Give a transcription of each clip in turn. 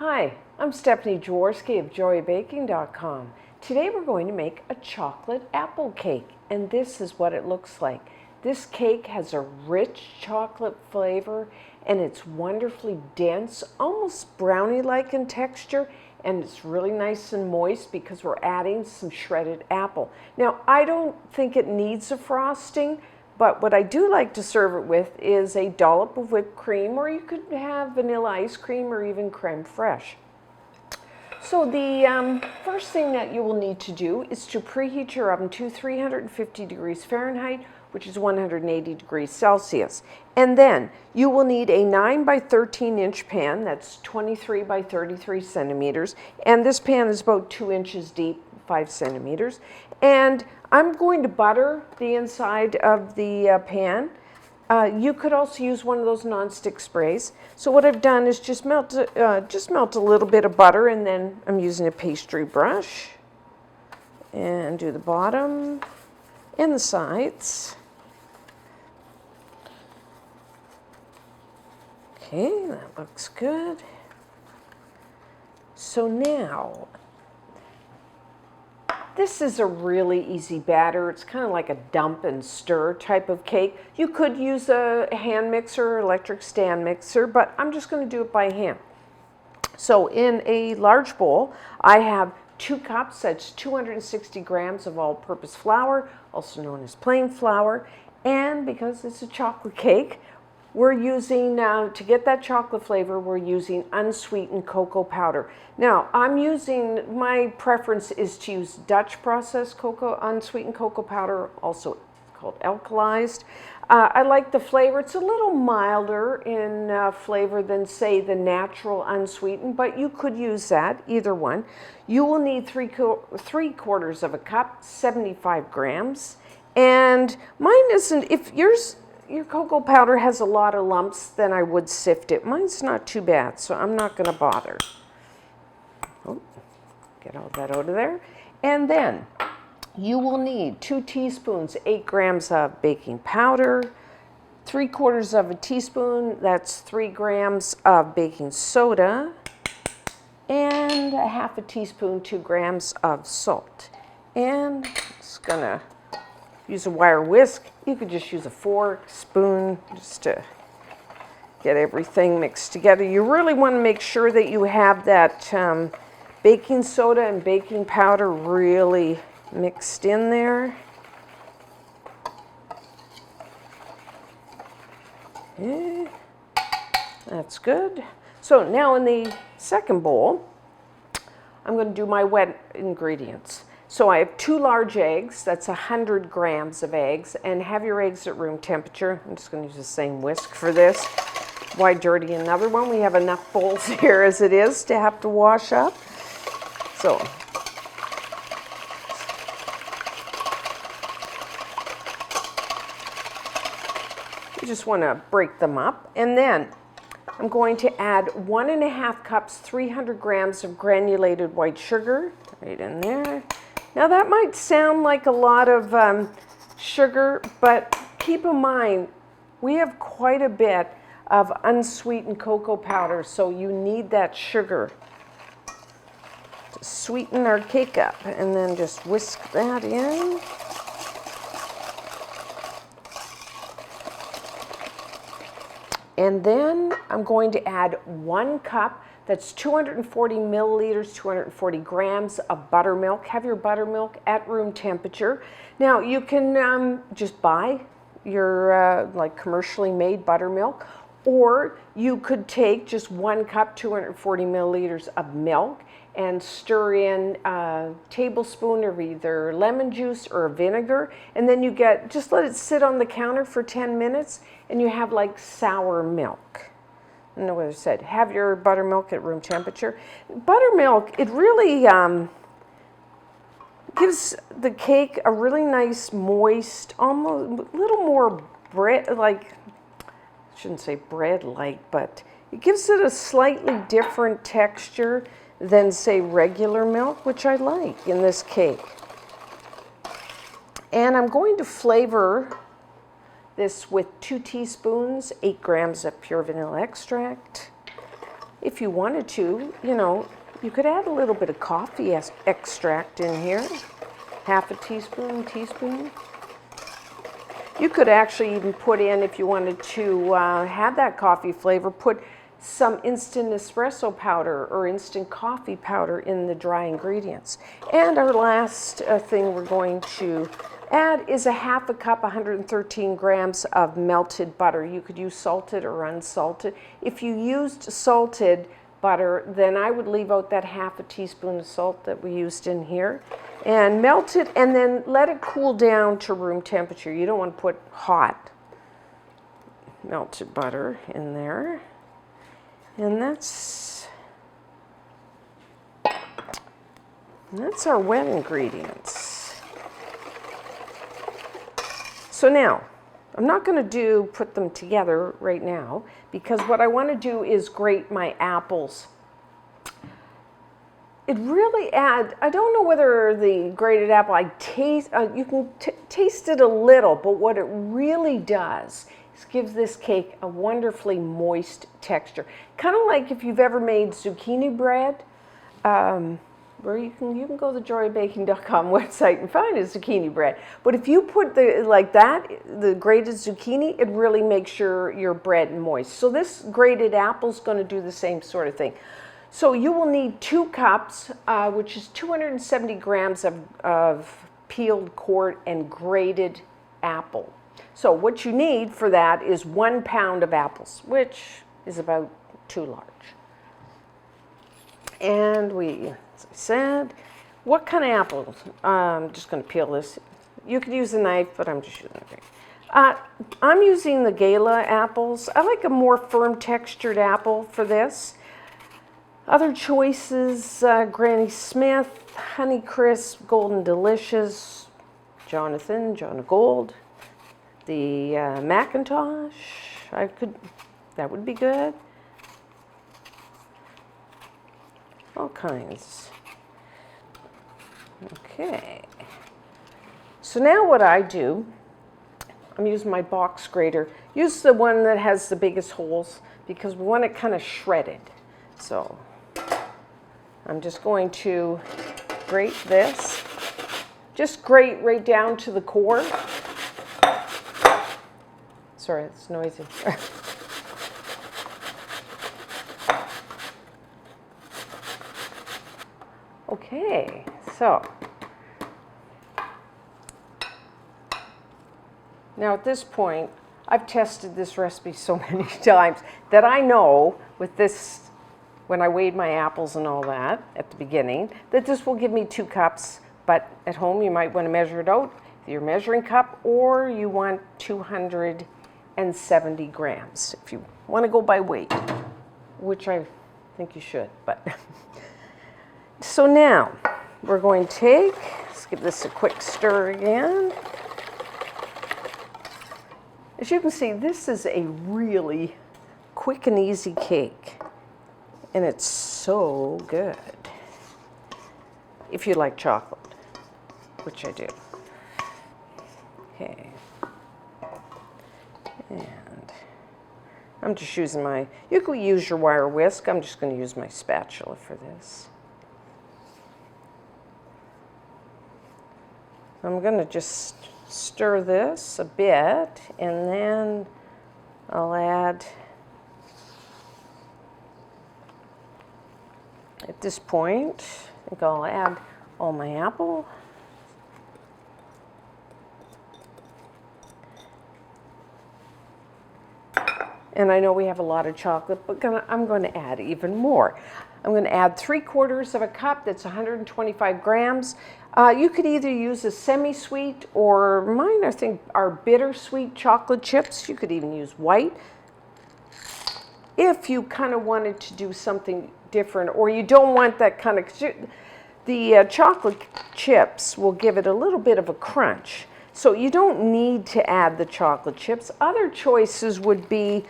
Hi, I'm Stephanie Jaworski of joybaking.com. Today we're going to make a chocolate apple cake, and this is what it looks like. This cake has a rich chocolate flavor and it's wonderfully dense, almost brownie-like in texture, and it's really nice and moist because we're adding some shredded apple. Now, I don't think it needs a frosting, but what I do like to serve it with is a dollop of whipped cream, or you could have vanilla ice cream or even creme fraiche. So the first thing that you will need to do is to preheat your oven to 350 degrees Fahrenheit, which is 180 degrees Celsius. And then you will need a 9 by 13 inch pan, that's 23 by 33 centimeters. And this pan is about 2 inches deep, 5 centimeters. And I'm going to butter the inside of the pan. You could also use one of those non-stick sprays. So what I've done is just melt a little bit of butter, and then I'm using a pastry brush and do the bottom and the sides. Okay, that looks good. So now, this is a really easy batter. It's kind of like a dump and stir type of cake. You could use a hand mixer or electric stand mixer, but I'm just going to do it by hand. So in a large bowl, I have 2 cups, that's 260 grams of all-purpose flour, also known as plain flour. And because it's a chocolate cake, we're using, to get that chocolate flavor, we're using unsweetened cocoa powder. Now, my preference is to use Dutch processed unsweetened cocoa powder, also called alkalized. I like the flavor. It's a little milder in flavor than, say, the natural unsweetened, but you could use that, either one. You will need 3/4 of a cup, 75 grams. And mine isn't, if your cocoa powder has a lot of lumps, then I would sift it. Mine's not too bad, so I'm not going to bother. Oh, get all that out of there. And then you will need 2 teaspoons, 8 grams of baking powder, 3/4 of a teaspoon, that's 3 grams of baking soda, and a 1/2 teaspoon, 2 grams of salt. And just going to use a wire whisk. You could just use a fork, spoon, just to get everything mixed together. You really want to make sure that you have that baking soda and baking powder really mixed in there. Okay. That's good. So now in the second bowl, I'm going to do my wet ingredients. So I have 2 large eggs, that's 100 grams of eggs, and have your eggs at room temperature. I'm just going to use the same whisk for this. Why dirty another one? We have enough bowls here as it is to have to wash up. So, you just want to break them up, and then I'm going to add 1.5 cups, 300 grams of granulated white sugar, right in there. Now that might sound like a lot of sugar, but keep in mind, we have quite a bit of unsweetened cocoa powder, so you need that sugar to sweeten our cake up. And then just whisk that in. And then I'm going to add 1 cup, that's 240 milliliters, 240 grams of buttermilk. Have your buttermilk at room temperature. Now you can just buy your like commercially made buttermilk, or you could take just 1 cup, 240 milliliters of milk, and stir in a tablespoon of either lemon juice or vinegar, and then just let it sit on the counter for 10 minutes, and you have like sour milk. I don't know what I said. Have your buttermilk at room temperature. Buttermilk, it really gives the cake a really nice, moist, almost a little more bread-like, I shouldn't say bread-like, but it gives it a slightly different texture than, say, regular milk, which I like in this cake. And I'm going to flavor this with 2 teaspoons, 8 grams of pure vanilla extract, if you wanted to, you know, you could add a little bit of coffee extract in here, half a teaspoon, teaspoon. You could actually even put in, if you wanted to have that coffee flavor, put some instant espresso powder or instant coffee powder in the dry ingredients. And our last thing we're going to add is a half a cup, 113 grams of melted butter. You could use salted or unsalted. If you used salted butter, then I would leave out that half a teaspoon of salt that we used in here and melt it, and then let it cool down to room temperature. You don't want to put hot melted butter in there. And that's our wet ingredients. So now, I'm not going to put them together right now, because what I want to do is grate my apples. It really adds, I don't know whether the grated apple, you can taste it a little, but what it really does is gives this cake a wonderfully moist texture. Kind of like if you've ever made zucchini bread, where you can go to the joyabaking.com website and find a zucchini bread. But if you put the grated zucchini, it really makes your bread moist. So this grated apple is going to do the same sort of thing. So you will need 2 cups, which is 270 grams of peeled, cored, and grated apple. So what you need for that is 1 pound of apples, which is about 2 large. And as I said, what kind of apples? I'm just going to peel this. You could use a knife, but I'm just using a knife. I'm using the Gala apples. I like a more firm textured apple for this. Other choices, Granny Smith, Honeycrisp, Golden Delicious, Jonathan Gold, the Macintosh, that would be good. All kinds. Okay. So now what I do, I'm using my box grater. Use the one that has the biggest holes because we want it kind of shredded. So I'm just going to grate this. Just grate right down to the core. Sorry, it's noisy. Okay, so now at this point, I've tested this recipe so many times that I know with this, when I weighed my apples and all that at the beginning, that this will give me 2 cups, but at home you might want to measure it out, your measuring cup, or you want 270 grams if you want to go by weight, which I think you should, but. So now we're going to let's give this a quick stir again. As you can see, this is a really quick and easy cake, and it's so good if you like chocolate, which I do. Okay, and I'm just using you could use your wire whisk. I'm just going to use my spatula for this. I'm going to just stir this a bit, and then I'll add, at this point, I think I'll add all my apple. And I know we have a lot of chocolate, but I'm going to add even more. I'm going to add 3/4 of a cup, that's 125 grams. You could either use a semi-sweet, or mine I think are bittersweet chocolate chips. You could even use white. If you kind of wanted to do something different, or you don't want that kind of, the chocolate chips will give it a little bit of a crunch. So you don't need to add the chocolate chips. Other choices would be,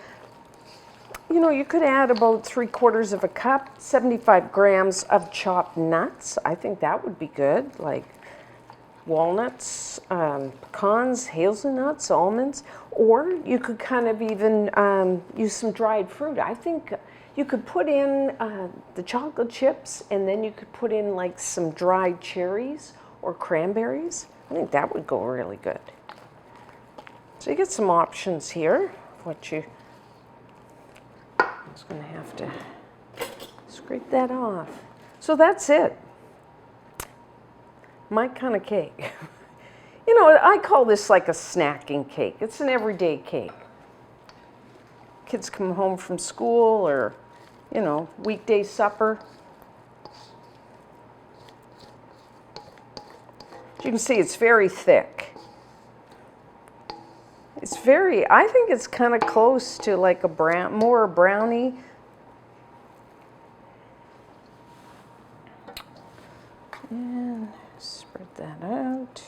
you could add about 3/4 of a cup, 75 grams of chopped nuts. I think that would be good, like walnuts, pecans, hazelnuts, almonds. Or you could kind of even use some dried fruit. I think You could put in the chocolate chips, and then you could put in like some dried cherries or cranberries. I think that would go really good. So you get some options here. I'm just going to have to scrape that off. So that's it. My kind of cake. You know, I call this like a snacking cake. It's an everyday cake. Kids come home from school or, you know, weekday supper. As you can see, it's very thick. It's very, I think it's kind of close to like a brown, more brownie. And spread that out.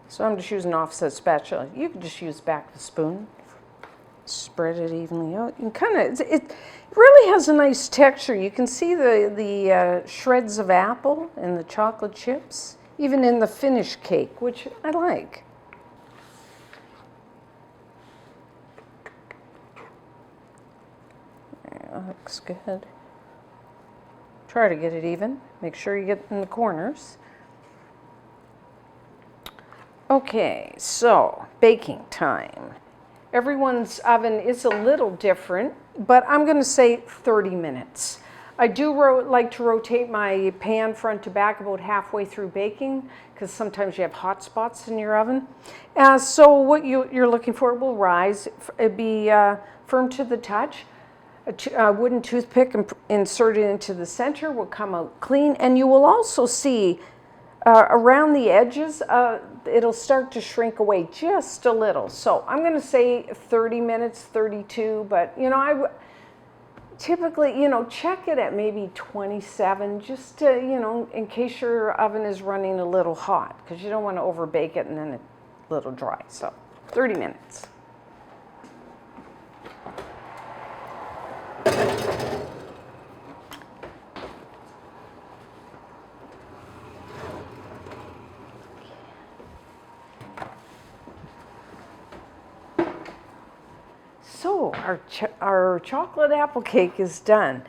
So I'm just using an offset spatula. You can just use back the spoon. Spread it evenly out. You kind of, it really has a nice texture. You can see the shreds of apple and the chocolate chips, even in the finished cake, which I like. That looks good. Try to get it even. Make sure you get in the corners. Okay, so baking time. Everyone's oven is a little different, but I'm going to say 30 minutes. I do like to rotate my pan front to back about halfway through baking because sometimes you have hot spots in your oven. So what you're looking for will rise. It'd be firm to the touch. A wooden toothpick inserted into the center will come out clean, and you will also see around the edges, it'll start to shrink away just a little. So I'm going to say 30 minutes, 32, but you know, I typically, you know, check it at maybe 27, just to, you know, in case your oven is running a little hot, because you don't want to overbake it and then it's a little dry. So 30 minutes. So our chocolate apple cake is done.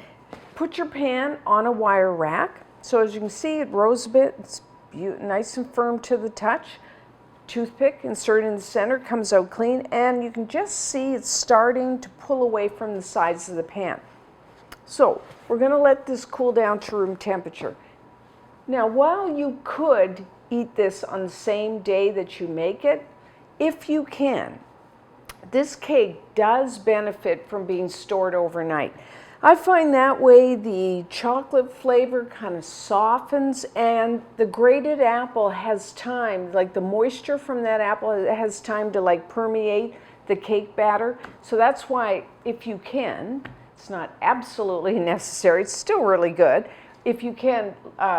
Put your pan on a wire rack. So as you can see, it rose a bit. It's nice and firm to the touch. Toothpick inserted in the center comes out clean, and you can just see it's starting to pull away from the sides of the pan. So we're going to let this cool down to room temperature. Now, while you could eat this on the same day that you make it, if you can, this cake does benefit from being stored overnight. I find that way the chocolate flavor kind of softens, and the grated apple has time, like the moisture from that apple has time to like permeate the cake batter. So that's why, if you can, it's not absolutely necessary, it's still really good, if you can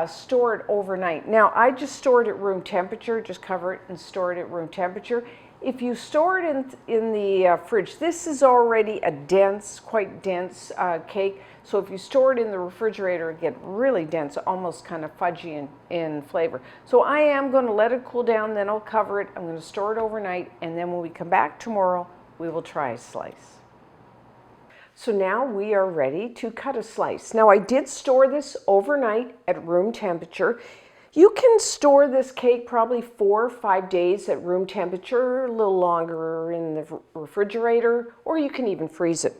store it overnight. Now, I just stored it room temperature, just cover it and store it at room temperature. If you store it in the fridge, this is already a dense, quite dense cake. So if you store it in the refrigerator, it gets really dense, almost kind of fudgy in flavor. So I am going to let it cool down, then I'll cover it. I'm going to store it overnight, and then when we come back tomorrow, we will try a slice. So now we are ready to cut a slice. Now I did store this overnight at room temperature. You can store this cake probably 4 or 5 days at room temperature, a little longer in the refrigerator, or you can even freeze it.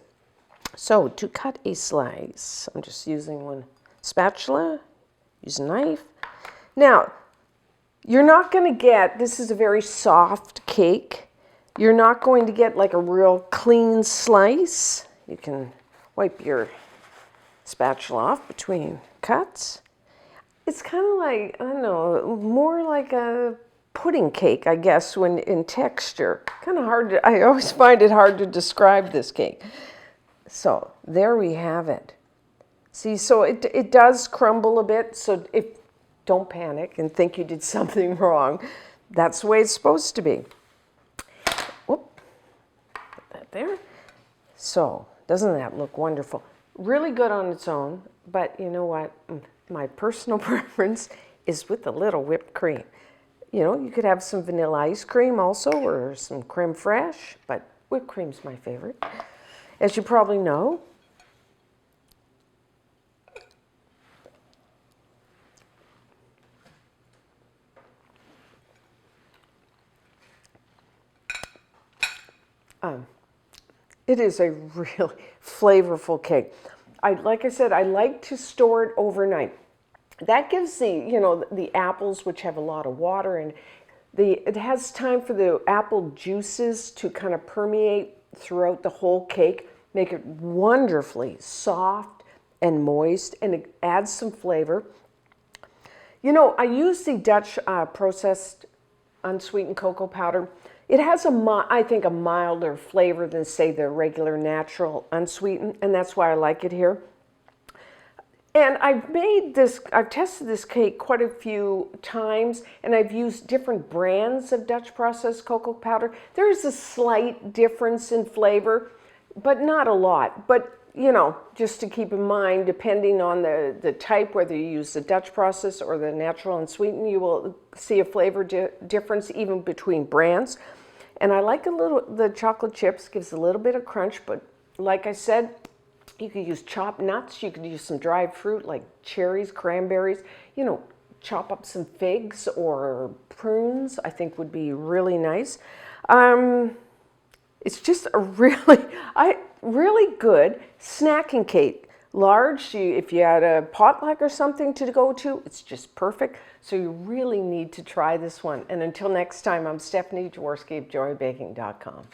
So to cut a slice, I'm just using one spatula, use a knife. Now, you're not going to get, this is a very soft cake, you're not going to get like a real clean slice. You can wipe your spatula off between cuts. It's kind of like, I don't know, more like a pudding cake, I guess, when in texture. Kind of hard to, I always find it hard to describe this cake. So there we have it. See, so it does crumble a bit, so don't panic and think you did something wrong. That's the way it's supposed to be. Whoop, put that there. So, doesn't that look wonderful? Really good on its own, but you know what? my personal preference is with a little whipped cream. You know, you could have some vanilla ice cream also, or some creme fraiche, but whipped cream's my favorite. As you probably know, it is a really flavorful cake. Like I said, I like to store it overnight. That gives the apples, which have a lot of water, and it has time for the apple juices to kind of permeate throughout the whole cake, make it wonderfully soft and moist, and it adds some flavor. You know, I use the Dutch processed unsweetened cocoa powder. It has I think, a milder flavor than, say, the regular natural unsweetened, and that's why I like it here. And I've tested this cake quite a few times, and I've used different brands of Dutch processed cocoa powder. There is a slight difference in flavor, but not a lot. But, you know, just to keep in mind, depending on the type, whether you use the Dutch process or the natural unsweetened, you will see a flavor difference even between brands. And I like the chocolate chips, gives a little bit of crunch, but like I said, you could use chopped nuts, you could use some dried fruit like cherries, cranberries, you know, chop up some figs or prunes, I think would be really nice. It's just a really good snacking cake. Large, if you had a potluck or something to go to, it's just perfect. So you really need to try this one. And until next time, I'm Stephanie Jaworski of JoyBaking.com.